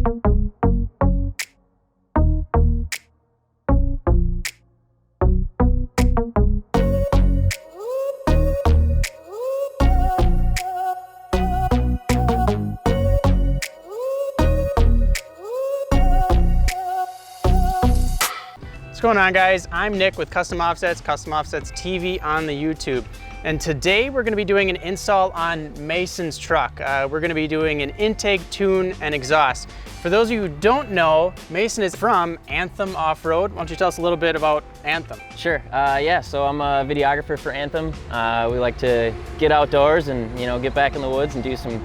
What's going on, guys? I'm Nick with Custom Offsets TV on the YouTube. And today we're going to be doing an install on Mason's truck. We're going to be doing an intake, tune, and exhaust. For those of you who don't know, Mason is from Anthem Off-Road. Why don't you tell us a little bit about Anthem? Sure. Yeah, so I'm a videographer for Anthem. We like to get outdoors and get back in the woods and do some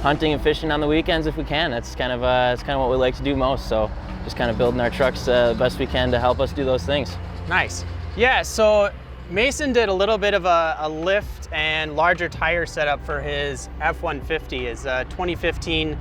hunting and fishing on the weekends if we can. That's kind of what we like to do most. So just kind of building our trucks the best we can to help us do those things. Nice. Yeah, so Mason did a little bit of a lift and larger tire setup for his F150, his 2015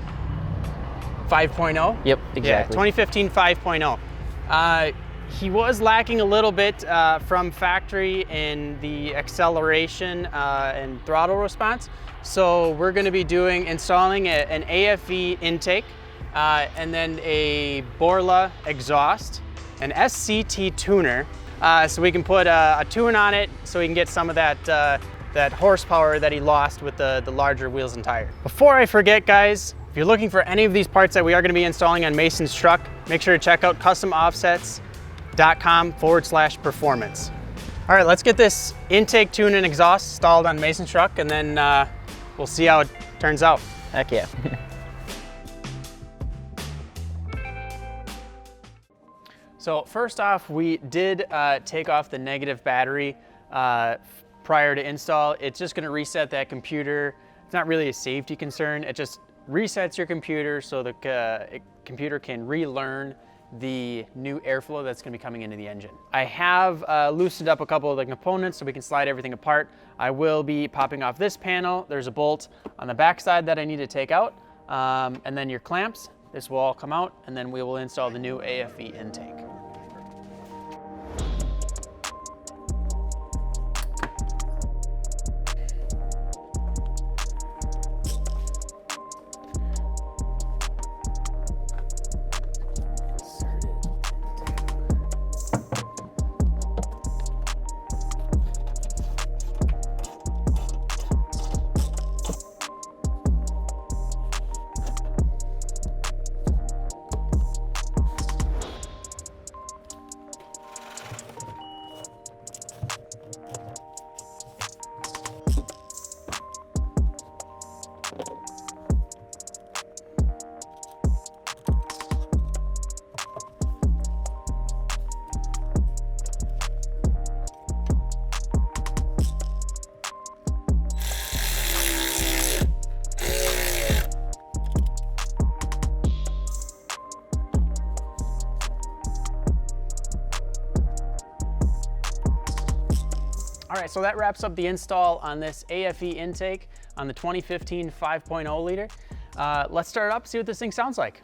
5.0. Yep, exactly. Yeah, 2015 5.0. He was lacking a little bit from factory in the acceleration and throttle response. So we're going to be installing an aFe intake, and then a Borla exhaust, an SCT tuner, so we can put a tune on it so we can get some of that horsepower that he lost with the larger wheels and tire. Before I forget, guys, if you're looking for any of these parts that we are going to be installing on Mason's truck, make sure to check out customoffsets.com/performance. All right, let's get this intake, tune, and exhaust installed on Mason's truck, and then we'll see how it turns out. Heck yeah. So first off, we did take off the negative battery prior to install. It's just going to reset that computer. It's not really a safety concern. It just resets your computer so the computer can relearn the new airflow that's going to be coming into the engine. I have loosened up a couple of the components so we can slide everything apart. I will be popping off this panel. There's a bolt on the back side that I need to take out, and then your clamps. This will all come out, and then we will install the new aFe intake. All right, so that wraps up the install on this aFe intake on the 2015 5.0 liter. Let's start it up, see what this thing sounds like.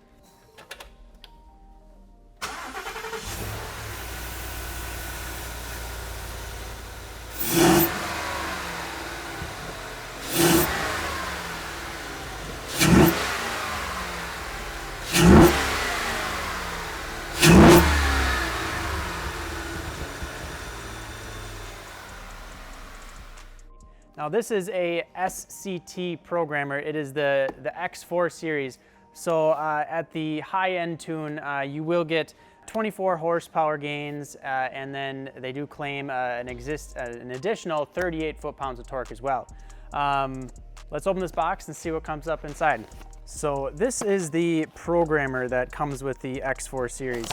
Now this is a SCT Programmer. It is the X4 series. So at the high-end tune, you will get 24 horsepower gains, and then they do claim an additional 38 foot-pounds of torque as well. Let's open this box and see what comes up inside. So this is the Programmer that comes with the X4 series.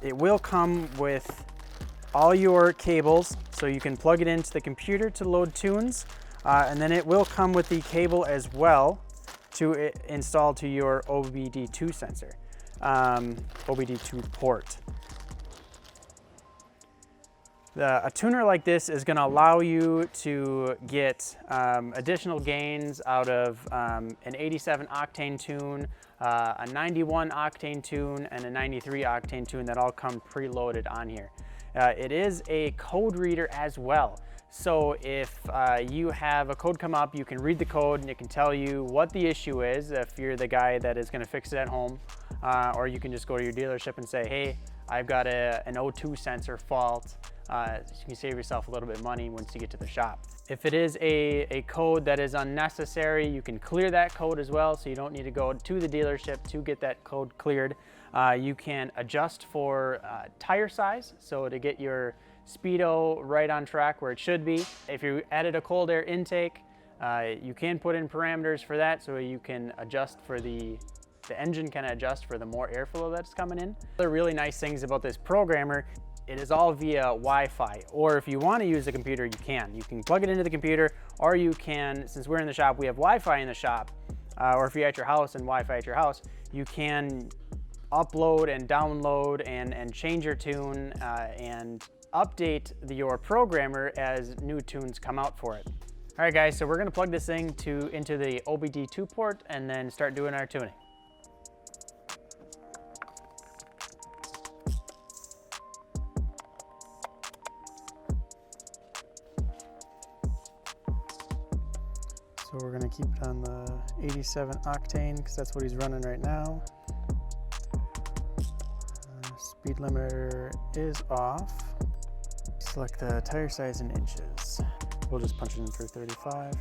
It will come with all your cables, so you can plug it into the computer to load tunes, and then it will come with the cable as well to install to your OBD2 sensor, OBD2 port. A tuner like this is going to allow you to get additional gains out of an 87 octane tune, a 91 octane tune, and a 93 octane tune that all come preloaded on here. It is a code reader as well. So if you have a code come up, you can read the code and it can tell you what the issue is if you're the guy that is going to fix it at home, or you can just go to your dealership and say, hey, I've got an O2 sensor fault. You can save yourself a little bit of money once you get to the shop. If it is a code that is unnecessary, you can clear that code as well, so you don't need to go to the dealership to get that code cleared. You can adjust for tire size, so to get your speedo right on track where it should be. If you added a cold air intake, you can put in parameters for that, so you can adjust for the engine can adjust for the more airflow that's coming in. The really nice things about this programmer, it is all via Wi-Fi, or if you want to use the computer, you can. You can plug it into the computer, or you can, since we're in the shop, we have Wi-Fi in the shop, or if you're at your house and Wi-Fi at your house, you can upload and download and change your tune and update your programmer as new tunes come out for it. All right, guys, so we're gonna plug this thing into the OBD2 port and then start doing our tuning. So we're gonna keep it on the 87 octane because that's what he's running right now. Speed limiter is off. Select the tire size in inches. We'll just punch it in for 35.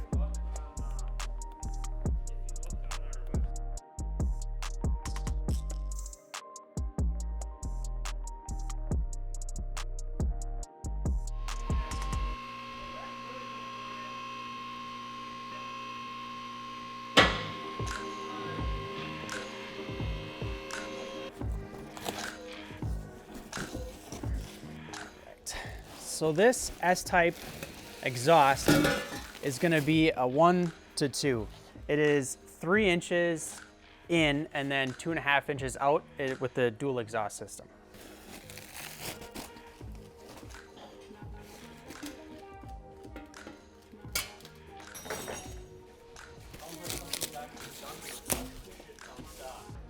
So this S-type exhaust is going to be a 1 to 2. It is 3 inches in and then 2.5 inches out with the dual exhaust system.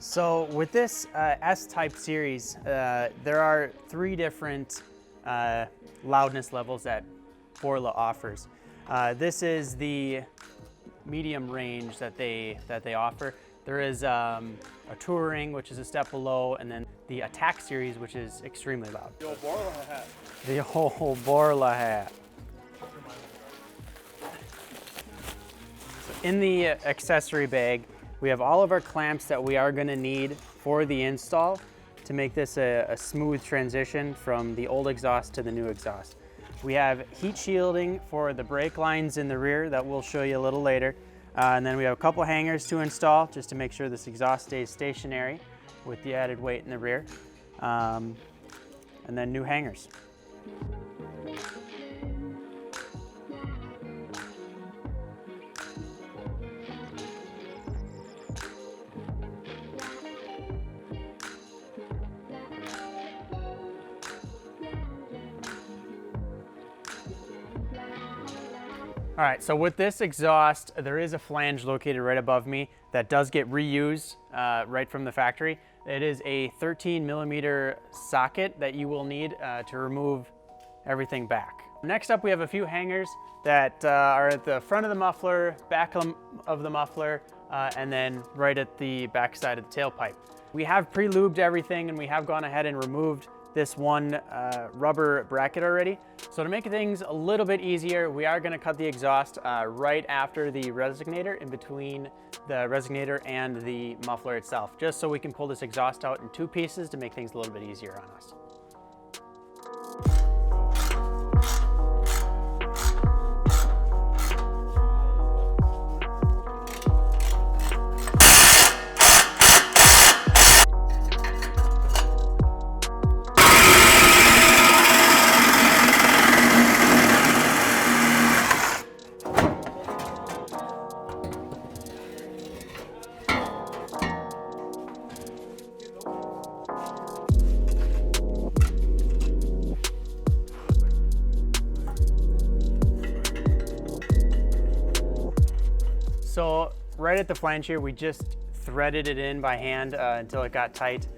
So with this S-type series, there are 3 different loudness levels that Borla offers. This is the medium range that they offer. There is a touring, which is a step below, and then the attack series, which is extremely loud. The old Borla hat. The whole Borla hat. In the accessory bag, we have all of our clamps that we are going to need for the install to make this a smooth transition from the old exhaust to the new exhaust. We have heat shielding for the brake lines in the rear that we'll show you a little later. And then we have a couple hangers to install just to make sure this exhaust stays stationary with the added weight in the rear. And then new hangers. All right, so with this exhaust, there is a flange located right above me that does get reused right from the factory. It is a 13mm socket that you will need to remove everything back. Next up, we have a few hangers that are at the front of the muffler, back of the muffler, and then right at the back side of the tailpipe. We have pre-lubed everything and we have gone ahead and removed this one rubber bracket already. So to make things a little bit easier, we are gonna cut the exhaust right after the resonator, in between the resonator and the muffler itself, just so we can pull this exhaust out in 2 pieces to make things a little bit easier on us. So right at the flange here, we just threaded it in by hand until it got tight.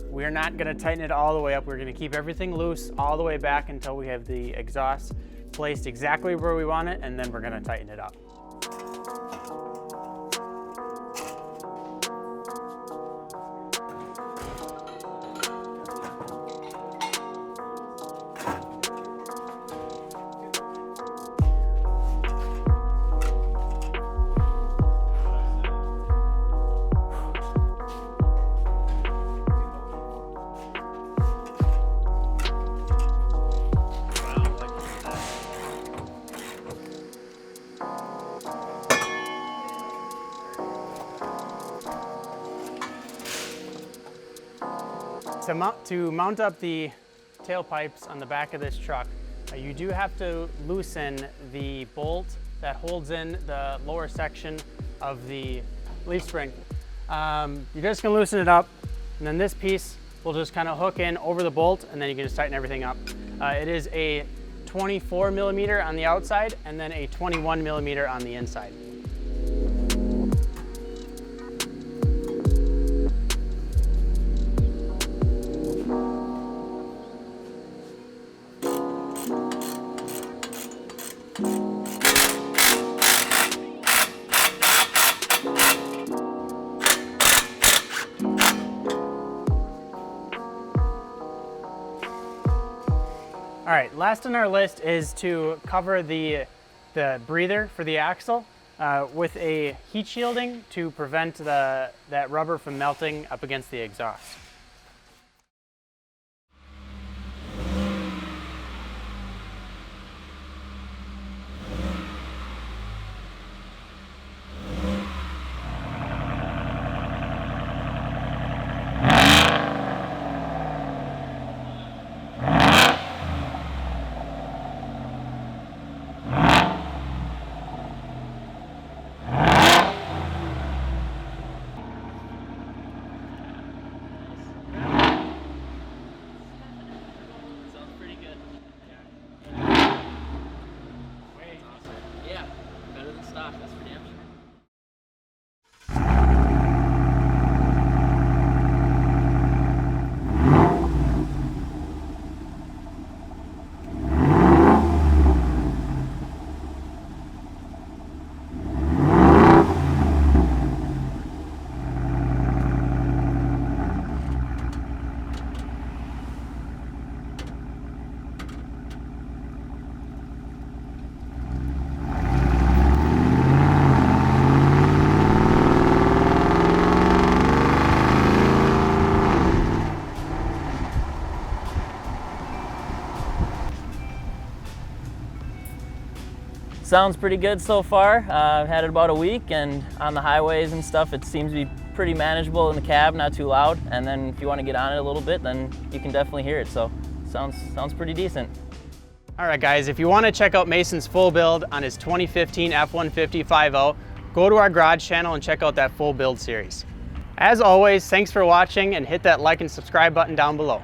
We're not gonna tighten it all the way up. We're gonna keep everything loose all the way back until we have the exhaust placed exactly where we want it, and then we're gonna tighten it up. To mount up the tailpipes on the back of this truck, you do have to loosen the bolt that holds in the lower section of the leaf spring. You're just gonna loosen it up, and then this piece will just kind of hook in over the bolt, and then you can just tighten everything up. It is a 24 millimeter on the outside, and then a 21 millimeter on the inside. All right, last on our list is to cover the breather for the axle with a heat shielding to prevent that rubber from melting up against the exhaust. Sounds pretty good so far. I've had it about a week, and on the highways and stuff, it seems to be pretty manageable in the cab, not too loud. And then if you want to get on it a little bit, then you can definitely hear it. So sounds pretty decent. All right, guys, if you want to check out Mason's full build on his 2015 F-150 5.0, go to our garage channel and check out that full build series. As always, thanks for watching, and hit that like and subscribe button down below.